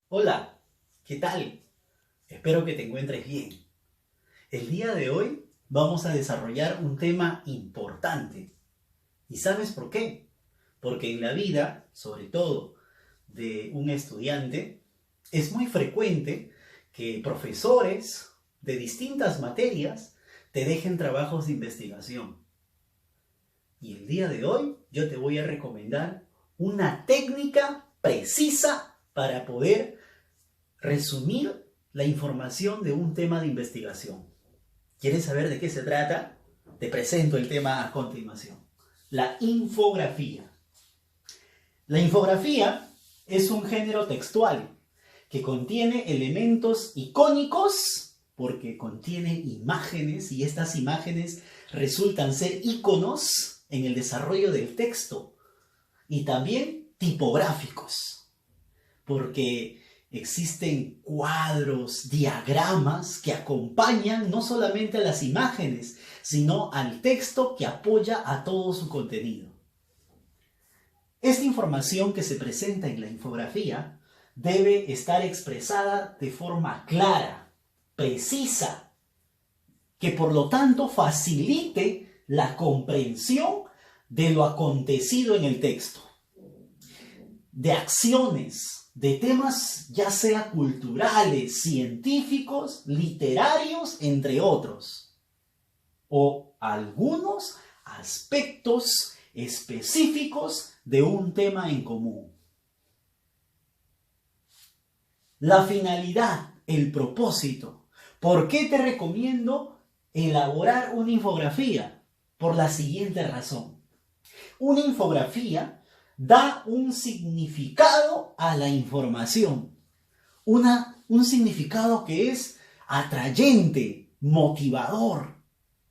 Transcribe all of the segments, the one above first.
Hola, ¿qué tal? Espero que te encuentres bien. El día de hoy vamos a desarrollar un tema importante. ¿Y sabes por qué? Porque en la vida, sobre todo de un estudiante, es muy frecuente que profesores de distintas materias te dejen trabajos de investigación. Y el día de hoy yo te voy a recomendar una técnica precisa para poder resumir la información de un tema de investigación. ¿Quieres saber de qué se trata? Te presento el tema a continuación. La infografía. La infografía es un género textual que contiene elementos icónicos porque contiene imágenes y estas imágenes resultan ser iconos en el desarrollo del texto y también tipográficos porque existen cuadros, diagramas que acompañan no solamente a las imágenes, sino al texto que apoya a todo su contenido. Esta información que se presenta en la infografía debe estar expresada de forma clara, precisa, que por lo tanto facilite la comprensión de lo acontecido en el texto, de acciones, de temas ya sea culturales, científicos, literarios, entre otros, o algunos aspectos específicos de un tema en común. La finalidad, el propósito. ¿Por qué te recomiendo elaborar una infografía? Por la siguiente razón. Una infografía da un significado a la información. Un significado que es atrayente, motivador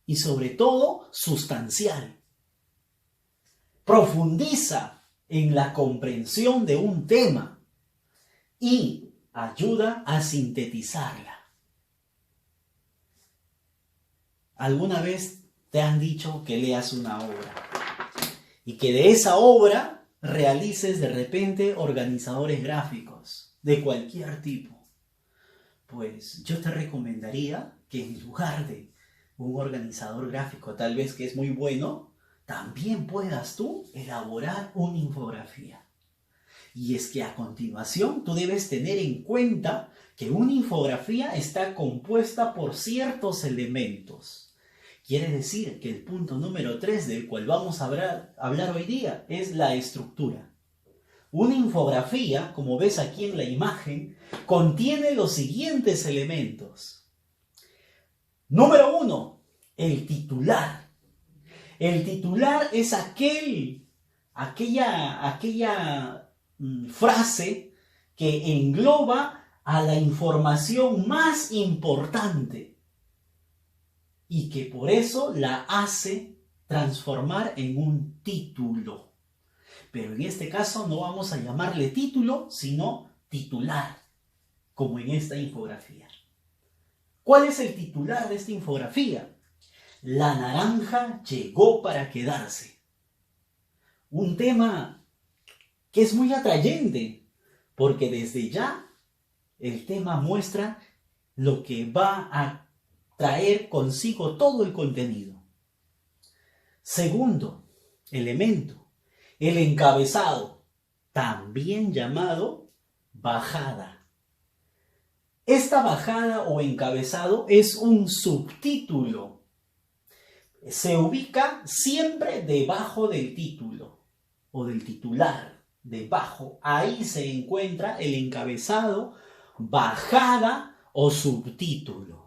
y sobre todo sustancial. Profundiza en la comprensión de un tema y ayuda a sintetizarla. ¿Alguna vez te han dicho que leas una obra y que de esa obra realices de repente organizadores gráficos de cualquier tipo? Pues yo te recomendaría que en lugar de un organizador gráfico tal vez que es muy bueno, también puedas tú elaborar una infografía. Y es que a continuación tú debes tener en cuenta que una infografía está compuesta por ciertos elementos. Quiere decir que el punto número 3 del cual vamos a hablar hoy día es la estructura. Una infografía, como ves aquí en la imagen, contiene los siguientes elementos. Número 1, el titular. El titular es aquella frase que engloba a la información más importante y que por eso la hace transformar en un título. Pero en este caso no vamos a llamarle título, sino titular, como en esta infografía. ¿Cuál es el titular de esta infografía? La naranja llegó para quedarse. Un tema que es muy atrayente, porque desde ya el tema muestra lo que va a traer consigo todo el contenido. Segundo elemento, el encabezado, también llamado bajada. Esta bajada o encabezado es un subtítulo. Se ubica siempre debajo del título o del titular. Debajo, ahí se encuentra el encabezado, bajada o subtítulo.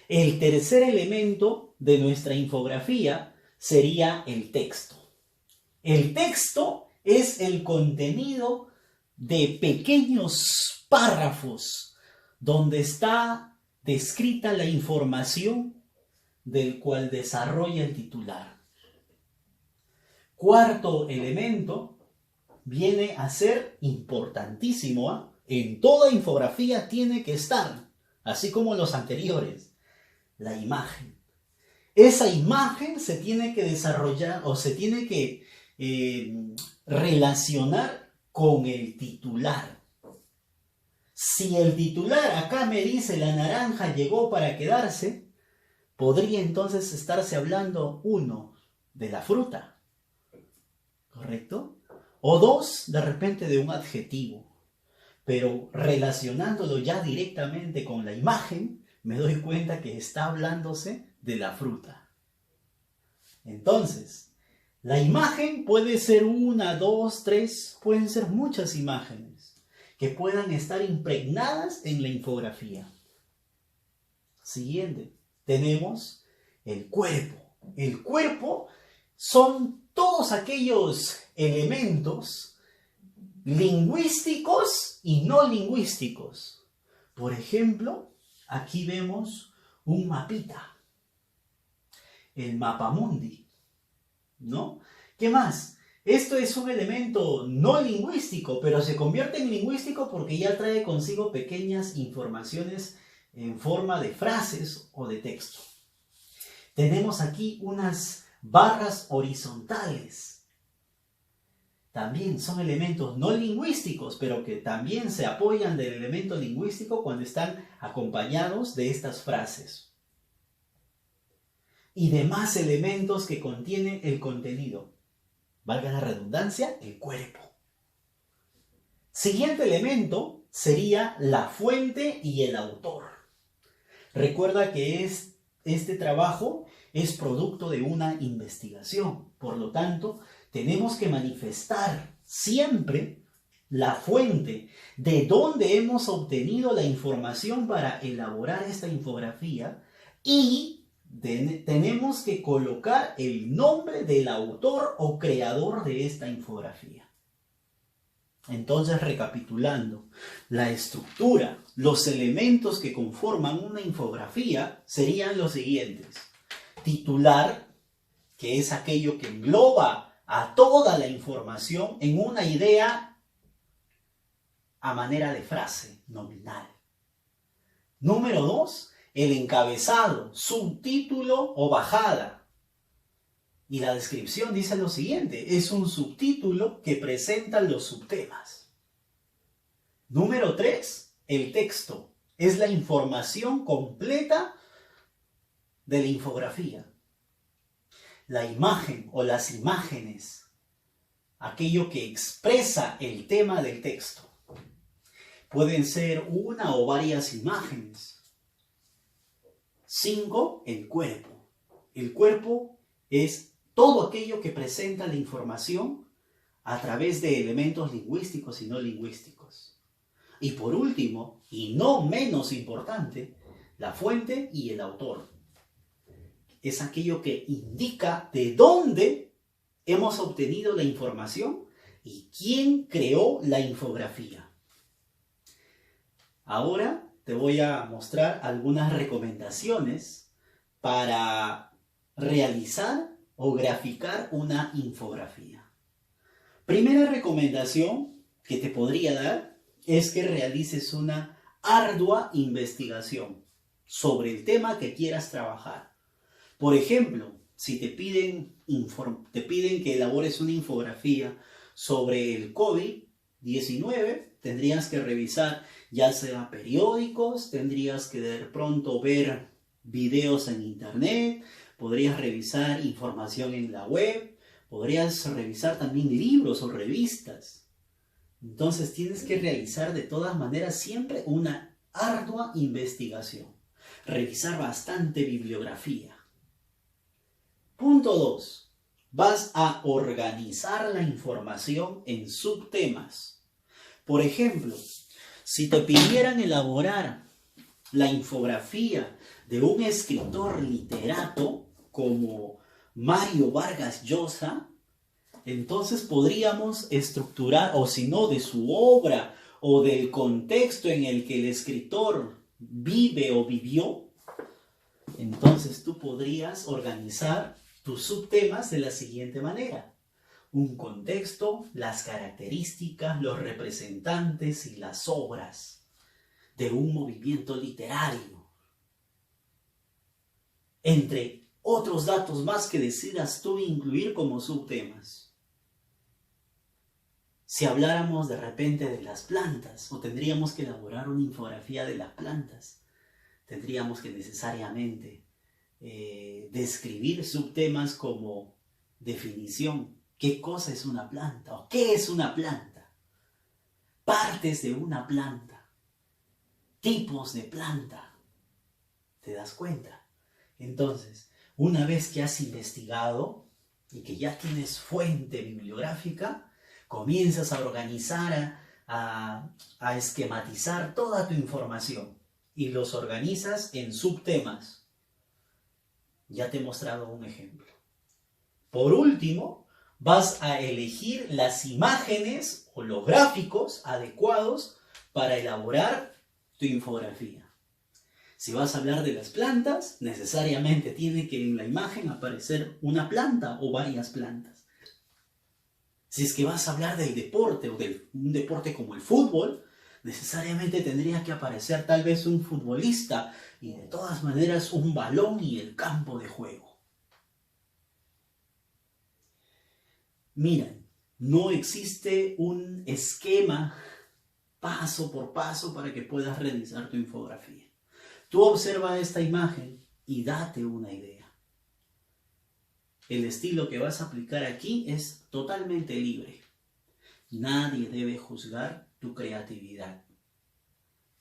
El tercer elemento de nuestra infografía sería el texto. El texto es el contenido de pequeños párrafos donde está descrita la información del cual desarrolla el titular. Cuarto elemento viene a ser importantísimo, ¿eh? En toda infografía tiene que estar, así como los anteriores, la imagen. Esa imagen se tiene que desarrollar o se tiene que relacionar con el titular. Si el titular acá me dice la naranja llegó para quedarse, podría entonces estarse hablando, uno, de la fruta, ¿correcto? O dos, de repente de un adjetivo. Pero relacionándolo ya directamente con la imagen, me doy cuenta que está hablándose de la fruta. Entonces, la imagen puede ser una, dos, tres, pueden ser muchas imágenes que puedan estar impregnadas en la infografía. Siguiente, tenemos el cuerpo. El cuerpo son todos aquellos elementos lingüísticos y no lingüísticos. Por ejemplo, aquí vemos un mapita, el mapamundi, ¿no? ¿Qué más? Esto es un elemento no lingüístico, pero se convierte en lingüístico porque ya trae consigo pequeñas informaciones en forma de frases o de texto. Tenemos aquí unas barras horizontales. También son elementos no lingüísticos, pero que también se apoyan del elemento lingüístico cuando están acompañados de estas frases. Y demás elementos que contiene el contenido. Valga la redundancia, el cuerpo. Siguiente elemento sería la fuente y el autor. Recuerda que este trabajo es producto de una investigación. Por lo tanto, tenemos que manifestar siempre la fuente, de dónde hemos obtenido la información para elaborar esta infografía, y tenemos que colocar el nombre del autor o creador de esta infografía. Entonces, recapitulando, la estructura, los elementos que conforman una infografía serían los siguientes. Titular, que es aquello que engloba a toda la información en una idea a manera de frase nominal. Número 2, el encabezado, subtítulo o bajada. Y la descripción dice lo siguiente, es un subtítulo que presenta los subtemas. Número 3, el texto, es la información completa de la infografía. La imagen o las imágenes, aquello que expresa el tema del texto. Pueden ser una o varias imágenes. 5, el cuerpo. El cuerpo es todo aquello que presenta la información a través de elementos lingüísticos y no lingüísticos. Y por último, y no menos importante, la fuente y el autor. Es aquello que indica de dónde hemos obtenido la información y quién creó la infografía. Ahora te voy a mostrar algunas recomendaciones para realizar o graficar una infografía. Primera recomendación que te podría dar es que realices una ardua investigación sobre el tema que quieras trabajar. Por ejemplo, si te piden que elabores una infografía sobre el COVID-19, tendrías que revisar ya sea periódicos, tendrías que de pronto ver videos en internet, podrías revisar información en la web, podrías revisar también libros o revistas. Entonces tienes que realizar de todas maneras siempre una ardua investigación. Revisar bastante bibliografía. Punto 2. Vas a organizar la información en subtemas. Por ejemplo, si te pidieran elaborar la infografía de un escritor literato como Mario Vargas Llosa, entonces podríamos estructurar, o si no, de su obra o del contexto en el que el escritor vive o vivió, entonces tú podrías organizar tus subtemas de la siguiente manera. Un contexto, las características, los representantes y las obras de un movimiento literario. Entre otros datos más que decidas tú incluir como subtemas. Si habláramos de repente de las plantas, o tendríamos que elaborar una infografía de las plantas, tendríamos que necesariamente describir subtemas como definición, qué cosa es una planta o qué es una planta, partes de una planta, tipos de planta. ¿Te das cuenta? Entonces, una vez que has investigado y que ya tienes fuente bibliográfica, comienzas a organizar, a esquematizar toda tu información y los organizas en subtemas. Ya te he mostrado un ejemplo. Por último, vas a elegir las imágenes o los gráficos adecuados para elaborar tu infografía. Si vas a hablar de las plantas, necesariamente tiene que en la imagen aparecer una planta o varias plantas. Si es que vas a hablar del deporte o de un deporte como el fútbol, necesariamente tendría que aparecer tal vez un futbolista y de todas maneras un balón y el campo de juego. Miren, no existe un esquema paso por paso para que puedas realizar tu infografía. Tú observa esta imagen y date una idea. El estilo que vas a aplicar aquí es totalmente libre. Nadie debe juzgar tu creatividad.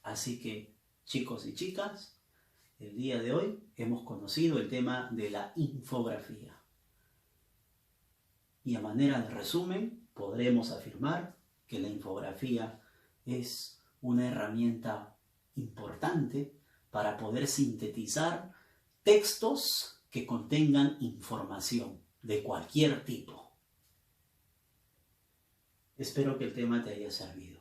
Así que, chicos y chicas, el día de hoy hemos conocido el tema de la infografía. Y a manera de resumen, podremos afirmar que la infografía es una herramienta importante para poder sintetizar textos que contengan información de cualquier tipo. Espero que el tema te haya servido.